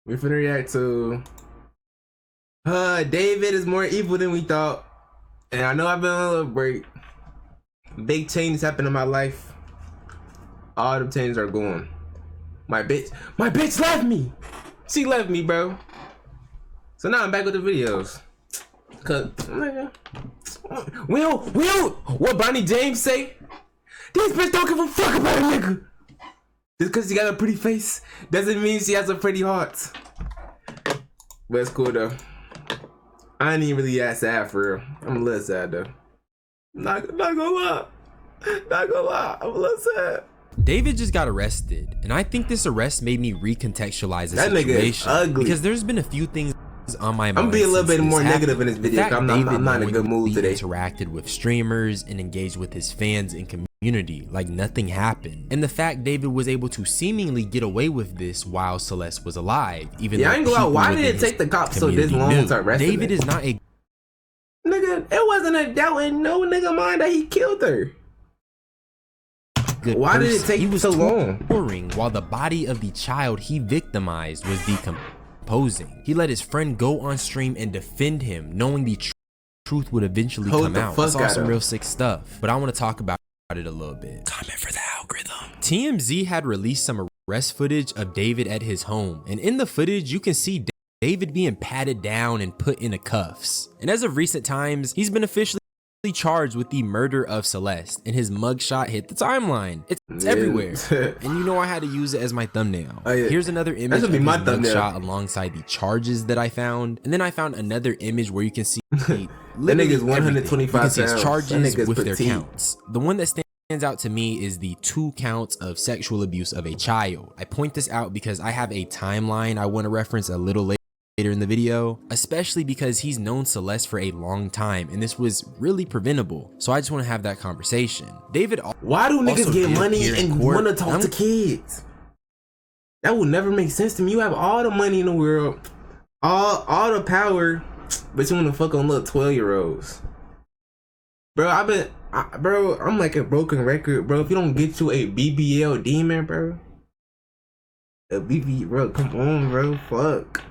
We're finna react to David is more evil than we thought. And I know I've been on a little break. Big changes happened in my life. All the changes are gone. My bitch left me. She left me, bro. So now I'm back with the videos. Cause Will, what Bonnie James say? This bitch don't give a fuck about a nigga. Just cause she got a pretty face doesn't mean she has a pretty heart. But it's cool though. I ain't even really that sad for real. I'm a little sad though. Not gonna lie. Not gonna lie. I'm a little sad. David just got arrested, and I think this arrest made me recontextualize the situation. That nigga is ugly. Because there's been a few things on my mind. I'm being a little bit more negative in this video. I'm not in a good mood today. Interacted with streamers and engaged with his fans and community like nothing happened. And the fact David was able to seemingly get away with this while Celeste was alive, even though I ain't gonna lie, why did it take the cops so this long to arrest him? David is not a nigga. It wasn't a doubt in no nigga mind that he killed her. Why did it take so long? While the body of the child he victimized was decomposing. He let his friend go on stream and defend him, knowing the truth would eventually come out. I saw some real sick stuff, but I want to talk about it a little bit. Comment for the algorithm. TMZ had released some arrest footage of David at his home, and in the footage you can see David being patted down and put in cuffs. And as of recent times, he's been officially charged with the murder of Celeste, and his mugshot hit the timeline. It's everywhere. And you know I had to use it as my thumbnail. Here's another image of his mugshot alongside the charges that I found, and then I found another image where you can see that nigga's 125 pounds. You can see his charges with their counts. The one that stands out to me is the 2 counts of sexual abuse of a child. I point this out because I have a timeline I want to reference a little later in the video, especially because he's known Celeste for a long time and this was really preventable. So I just want to have that conversation. David, why do niggas get money and want to talk to kids? That would never make sense to me. You have all the money in the world, all the power, but you want to fuck on little 12-year-olds. Bro, I'm like a broken record, bro. If you don't get you a BBL demon, bro, bro, come on, bro, fuck.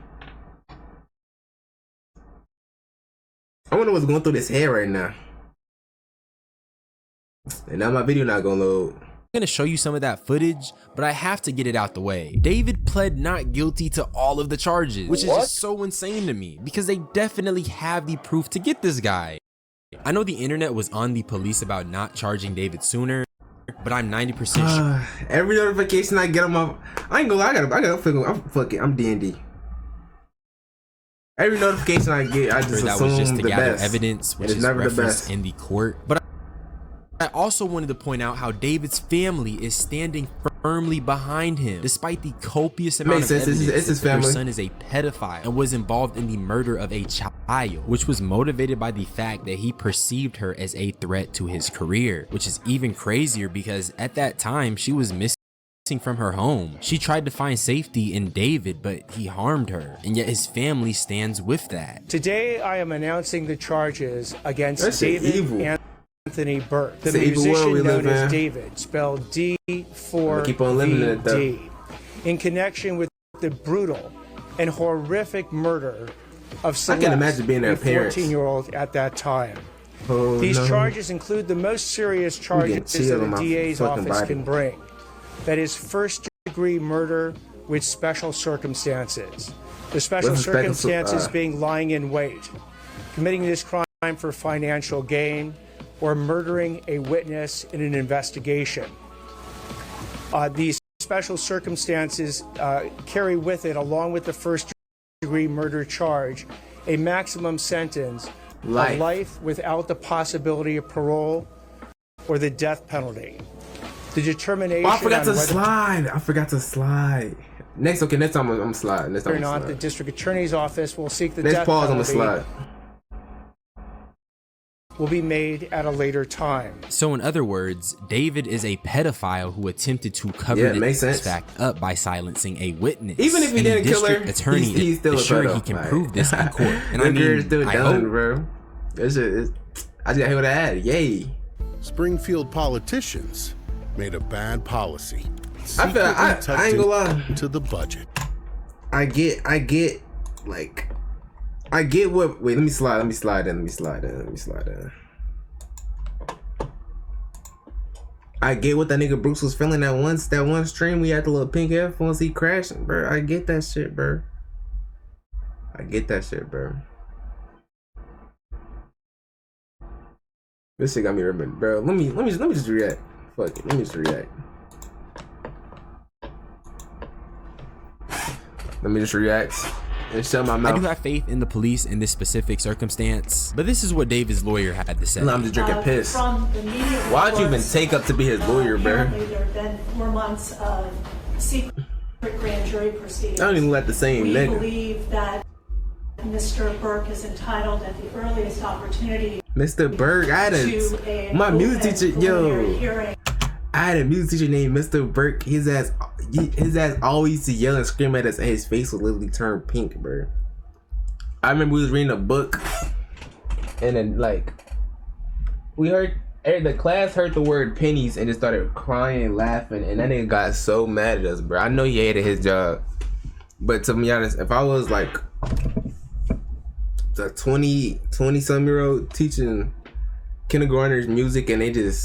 I wonder what's going through this hair right now. And now my video not gonna load. I'm gonna show you some of that footage, but I have to get it out the way. David pled not guilty to all of the charges, which is just so insane to me because they definitely have the proof to get this guy. I know the internet was on the police about not charging David sooner, but I'm 90% sure. Every notification I get on my, I ain't gonna lie, I gotta figure, I'm D&D. Every notification I get, I just that assume was just to the gather best. evidence, which is is never referenced in the court. But I also wanted to point out how David's family is standing firmly behind him, despite the copious amount of evidence it's his family. Their son is a pedophile and was involved in the murder of a child, which was motivated by the fact that he perceived her as a threat to his career, which is even crazier because at that time she was missing from her home. She tried to find safety in David, but he harmed her, and yet his family stands with that. Today I am announcing the charges against David Anthony Burke, the musician known as David, spelled D4vd, in connection with the brutal and horrific murder of Celeste, I can imagine being their parents. 14-year-old at that time. These charges include the most serious charges that a DA's office can bring. That is first-degree murder with special circumstances. The special circumstances being lying in wait, committing this crime for financial gain, or murdering a witness in an investigation. These special circumstances carry with it, along with the first-degree murder charge, a maximum sentence of life without the possibility of parole or the death penalty. The determination. I forgot to slide. Next time I'm sliding. Whether or not the district attorney's office will seek the death penalty. On the slide. Will be made at a later time. So in other words, David is a pedophile who attempted to cover this fact up by silencing a witness. Even if he didn't kill her, attorney he's still is sure he can prove this in court. And I mean, I hope, bro. I just got to hear what I had. Yay. Springfield politicians made a bad policy. I ain't gonna lie. To the budget. I get what. Wait, let me slide in. I get what that nigga Bruce was feeling that one stream. We had the little pink headphones. He crashing, bro. I get that shit, bro. This shit got me remembering, bro. Let me just react. Fuck it. Let me just react. And shut my mouth. I do have faith in the police in this specific circumstance, but this is what David's lawyer had to say. I'm just drinking piss. Why'd you even take up to be his lawyer, bro? There have been 4 months of secret grand jury proceedings. I don't even let the same nigga. We believe that Mr. Burke is entitled at the earliest opportunity. Mr. Burke, I had my music teacher, I had a music teacher named Mr. Burke. His ass always used to yell and scream at us, and his face would literally turn pink, bro. I remember we was reading a book, and then like the class heard the word pennies and just started crying and laughing, and that nigga got so mad at us, bro. I know he hated his job, but to be honest, if I was like a 20-some-year-old teaching kindergartners music, and we didn't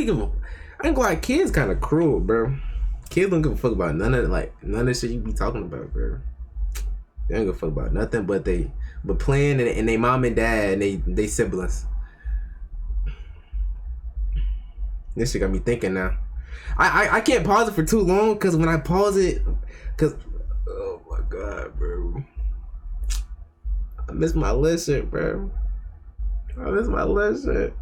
give a, I ain't gonna lie, kids kind of cruel, bro. Kids don't give a fuck about none of the shit you be talking about, bro. They don't give a fuck about nothing but playing and they mom and dad and they siblings. This shit got me thinking now. I can't pause it for too long, because when I pause it, oh my god, bro. I miss my little shit, bro. I miss my little shit.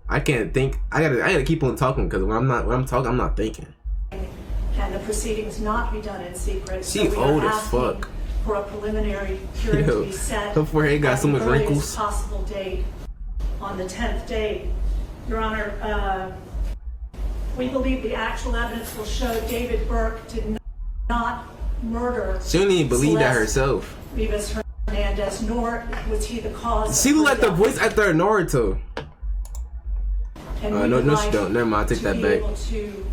I can't think. I gotta keep on talking, because when I'm talking, I'm not thinking. And the proceedings not be done in secret. She old as fuck. For a preliminary hearing to be set. Her forehead got so much wrinkles. Possible date on the 10th day, Your Honor. We believe the actual evidence will show David Burke did not murder. She didn't even believe that herself. Rivas Hernandez, nor was he the cause. She looked like the voice actor of Naruto. No, she don't. Never mind, I take that back.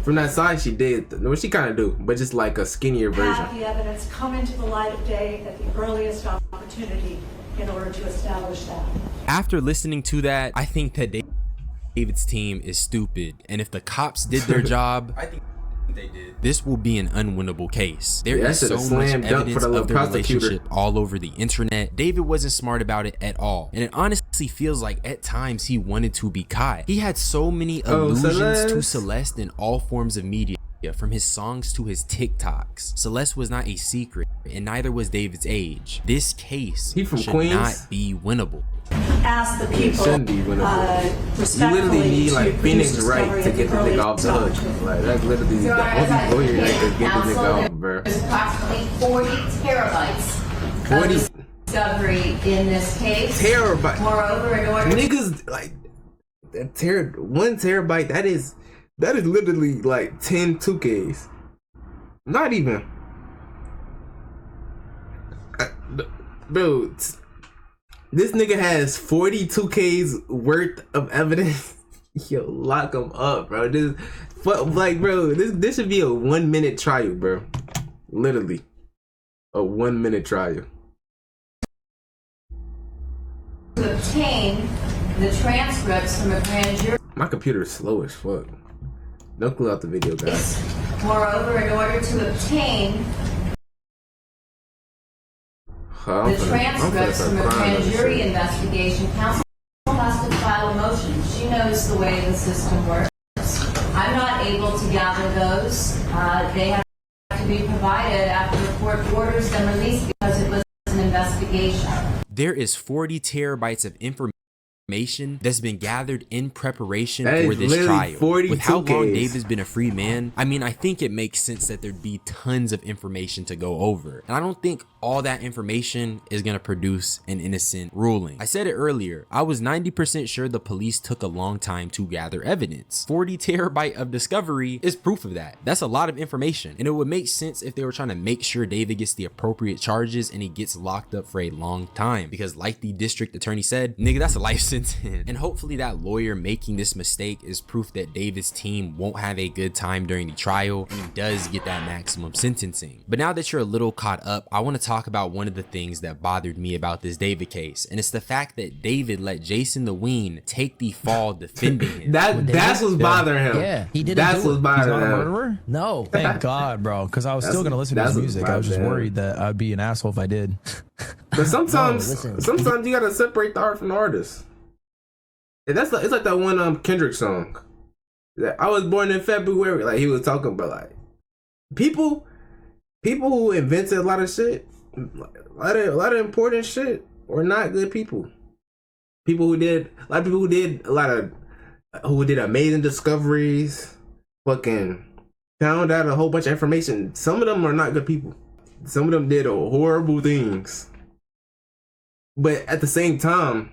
From that side, she did. No, she kind of do, but just like a skinnier version. Have the evidence come into the light of day at the earliest opportunity in order to establish that. After listening to that, I think that David's team is stupid, and if the cops did their job, I think they did, this will be an unwinnable case. There is so much evidence of the relationship all over the internet. David wasn't smart about it at all, and it honestly feels like at times he wanted to be caught. He had so many allusions to Celeste in all forms of media, from his songs to his TikToks. Celeste was not a secret, and neither was David's age. This case should not be winnable. Ask the people, you literally need like Phoenix Wright to get the nigga off the hook. Like, that's literally the only lawyer that could get the nigga off, bro. There's approximately 40 terabytes of discovery in this case. Terabyte. Moreover, in order niggas like that 1 terabyte, that is literally like 10 2Ks. Not even. Bro, this nigga has 42Ks worth of evidence. Yo, lock him up, bro. This should be a 1-minute trial, bro. Literally, a 1-minute trial. To obtain the transcripts from a grand jury. My computer is slow as fuck. Don't clue out the video, guys. Moreover, in order to obtain the transcripts from a grand jury investigation, counsel has to file a motion. She knows the way the system works. I'm not able to gather those. They have to be provided after the court orders them released because it was an investigation. There is 40 terabytes of information that's been gathered in preparation for this trial. With how long David's been a free man, I mean, I think it makes sense that there'd be tons of information to go over. And I don't think all that information is going to produce an innocent ruling. I said it earlier, I was 90% sure the police took a long time to gather evidence. 40 terabyte of discovery is proof of that. That's a lot of information. And it would make sense if they were trying to make sure David gets the appropriate charges and he gets locked up for a long time. Because like the district attorney said, nigga, that's a life sentence sentence. And hopefully that lawyer making this mistake is proof that David's team won't have a good time during the trial and he does get that maximum sentencing. But now that you're a little caught up, I want to talk about one of the things that bothered me about this David case, and it's the fact that David let Jason the Ween take the fall defending him. That's what's bothering him. Yeah, he didn't. That's what's bothering him. He's not a murderer? No. Thank God, bro. Because I was still gonna listen to his music. I was just worried that I'd be an asshole if I did. But sometimes you gotta separate the art from the artist. And it's like that one Kendrick song. That I was born in February. Like he was talking about like people who invented a lot of shit, a lot of important shit, were not good people. A lot of people who did amazing discoveries, fucking found out a whole bunch of information. Some of them are not good people. Some of them did horrible things. But at the same time,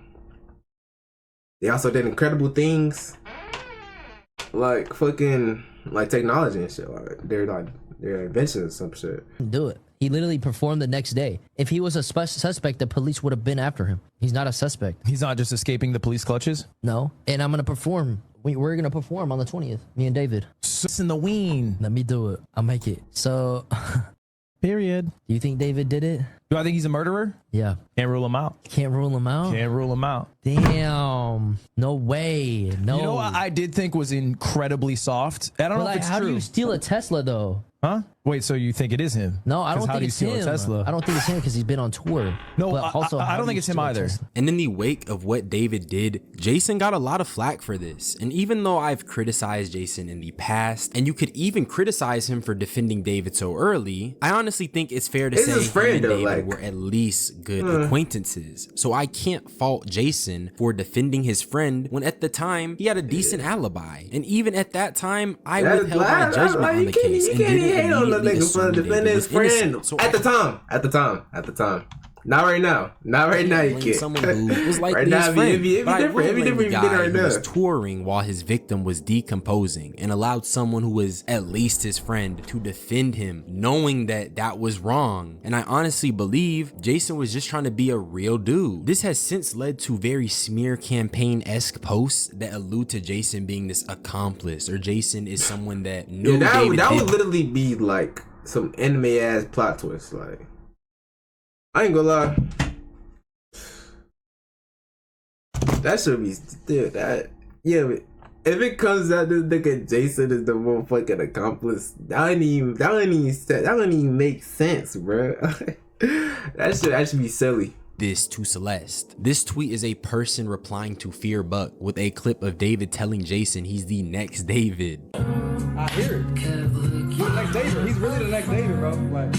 they also did incredible things, like fucking like technology and shit. Like their inventions and some shit. Do it. He literally performed the next day. If he was a suspect, the police would have been after him. He's not a suspect. He's not just escaping the police clutches? No. And I'm gonna perform. We're gonna perform on the 20th. Me and David. In the Ween. Let me do it. I'll make it. So. Period. Do you think David did it? Do I think he's a murderer? Yeah. Can't rule him out. Can't rule him out? Can't rule him out. Damn. No way. No. You know what I did think was incredibly soft? I don't know if it's how true. do you steal a Tesla though? Huh? Wait, so you think it is him? No, I don't think it's him. Tesla? I don't think it's him because he's been on tour. No, but also, I don't think it's him either. And in the wake of what David did, Jason got a lot of flack for this. And even though I've criticized Jason in the past, and you could even criticize him for defending David so early, I honestly think it's fair to say him and David were at least good acquaintances. So I can't fault Jason for defending his friend when at the time he had a decent alibi. And even at that time, I withheld my judgment on the case and didn't hate on the nigga for defending his friend. So at the time. Not right now. You can't. Someone who was like right now, his friend. it'd be different. The guy who was touring while his victim was decomposing and allowed someone who was at least his friend to defend him, knowing that that was wrong. And I honestly believe Jason was just trying to be a real dude. This has since led to very smear campaign-esque posts that allude to Jason being this accomplice, or Jason is someone that knew David that would literally be like some anime-ass plot twist, like. I ain't gonna lie. That should be still that. Yeah, but if it comes out this nigga Jason is the motherfucking accomplice, that don't even make sense, bro. That should actually be silly. This to Celeste. This tweet is a person replying to Fear Buck with a clip of David telling Jason he's the next David. I hear it. He's the next David. He's really the next David, bro. Like.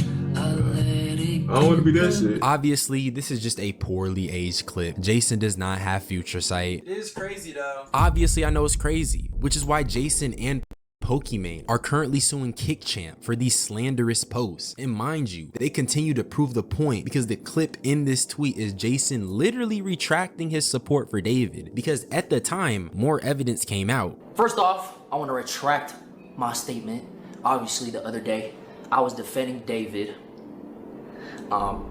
I don't want to be that shit. Obviously, this is just a poorly aged clip. Jason does not have future sight. It is crazy though. Obviously, I know it's crazy, which is why Jason and Pokimane are currently suing KickChamp for these slanderous posts. And mind you, they continue to prove the point because the clip in this tweet is Jason literally retracting his support for David because at the time, more evidence came out. First off, I want to retract my statement. Obviously, the other day, I was defending David.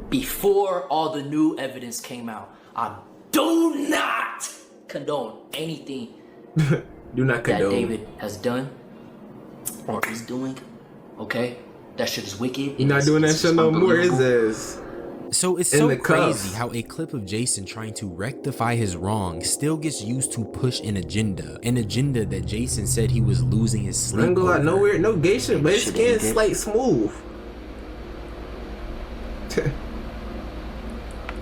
Before all the new evidence came out. I do not condone anything Do not condone that David has done or is doing. Okay, that shit is wicked. You're not doing that shit no more, is this? So it's so crazy how a clip of Jason trying to rectify his wrong still gets used to push an agenda that Jason said he was losing his sleep. I ain't gonna lie, no gay shit, but his skin's like smooth.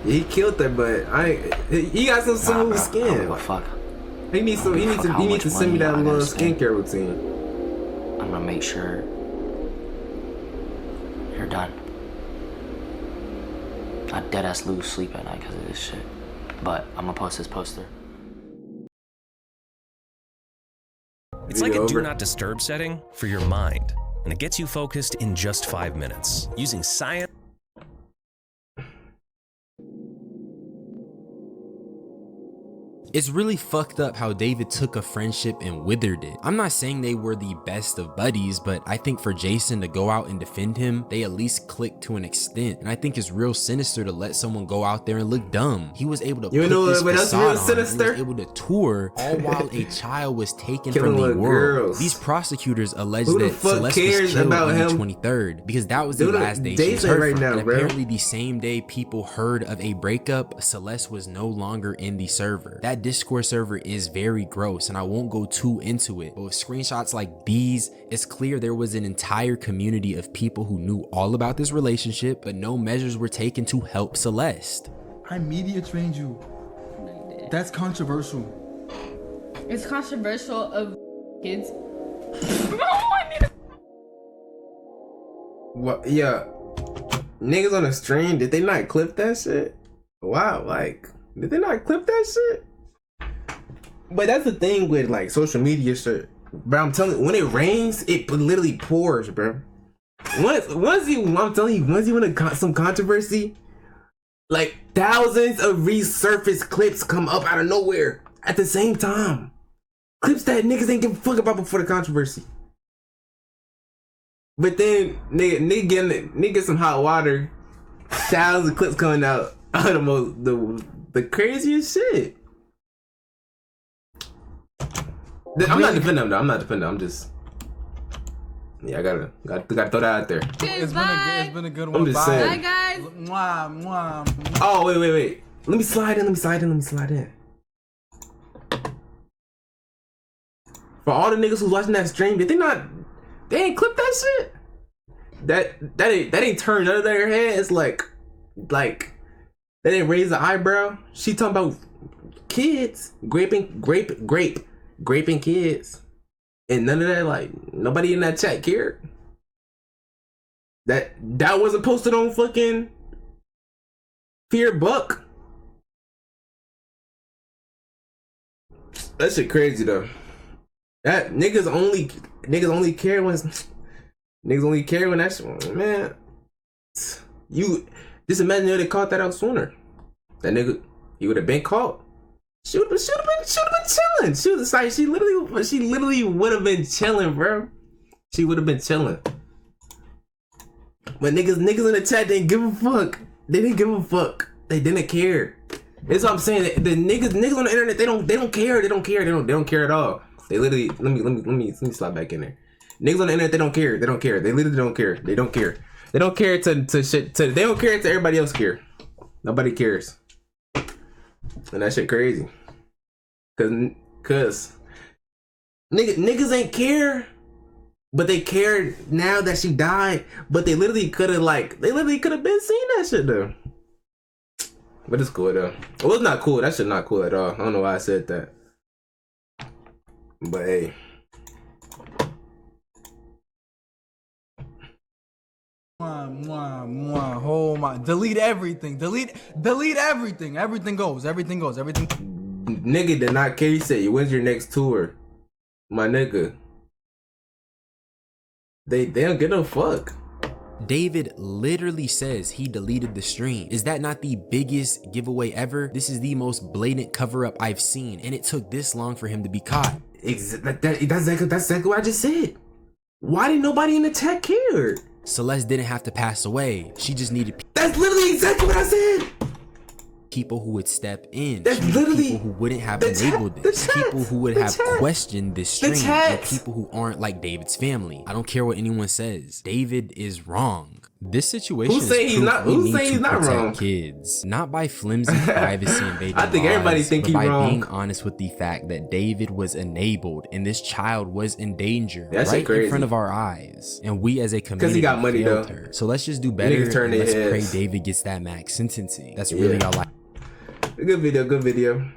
He killed her, but he got some smooth skin. Fuck. He needs to send me that little skincare routine. I'm gonna make sure you're done. I deadass lose sleep at night because of this shit. But I'm gonna post this poster. It's like a do not disturb setting for your mind, and it gets you focused in just 5 minutes. Using science. It's really fucked up how David took a friendship and withered it. I'm not saying they were the best of buddies, but I think for Jason to go out and defend him, they at least clicked to an extent. And I think it's real sinister to let someone go out there and look dumb. He was able to put this facade on, he was able to tour all while a child was taken from the world. Girls. These prosecutors allege that Celeste was killed on the 23rd because that was the last day she was heard from. And apparently the same day people heard of a breakup, Celeste was no longer in the server. That Discord server is very gross and I won't go too into it, but with screenshots like these, it's clear there was an entire community of people who knew all about this relationship, but no measures were taken to help Celeste. I media trained you. That's controversial. It's controversial of kids. What? Yeah. Niggas on the stream, did they not clip that shit? Wow, like, did they not clip that shit? But that's the thing with like social media shit, bro. I'm telling you, when it rains, it literally pours, bro. I'm telling you, once you want some controversy, like thousands of resurfaced clips come up out of nowhere at the same time. Clips that niggas ain't give a fuck about before the controversy. But then nigga get some hot water, thousands of clips coming out of the craziest shit. I'm not defending them though. I'm not defending them. I'm just, yeah, I gotta throw that out there. It's been a good one. I'm just saying. Bye guys. Mwah, mwah, mwah. Oh wait. Let me slide in. For all the niggas who's watching that stream, they ain't clip that shit. That ain't turned none of their heads. Like they didn't raise the eyebrow. She talking about kids raping kids, and none of that. Like nobody in that chat cared. That wasn't posted on fucking Fear Buck. That shit crazy though. That niggas only care when that shit, man. You just imagine if they caught that out sooner. That nigga, he would have been caught. She would have been chilling. She literally would have been chilling, bro. She would have been chilling. But niggas in the chat didn't give a fuck. They didn't give a fuck. They didn't care. That's what I'm saying. The niggas on the internet, they don't care. They don't care at all. They literally, let me slide back in there. Niggas on the internet, they don't care. They literally don't care. They don't care. They don't care to shit. They don't care to everybody else care. Nobody cares. And that shit crazy. Cause niggas ain't care, but they cared now that she died. But they literally could have been seeing that shit though. But it's cool though. Well, it's not cool. That shit not cool at all. I don't know why I said that. But hey. Oh my, delete everything. Delete everything. Everything goes. Nigga did not care. He said, when's your next tour? My nigga. They don't get no fuck. David literally says he deleted the stream. Is that not the biggest giveaway ever? This is the most blatant cover-up I've seen, and it took this long for him to be caught. That's exactly what I just said. Why didn't nobody in the chat care? Celeste didn't have to pass away. She just needed That's literally exactly what I said. People who would step in. That's literally people who wouldn't have enabled this. People who would have questioned this stream. And people who aren't like David's family. I don't care what anyone says. David is wrong. This situation Who's saying he's not wrong? Kids, not by flimsy privacy invading I think everybody think he's wrong. By wrong. being honest with the fact that David was enabled and this child was in danger right in front of our eyes, and we as a community because he got money though. Her. So let's just do better. And let's pray David gets that max sentencing. That's really all I. Good video.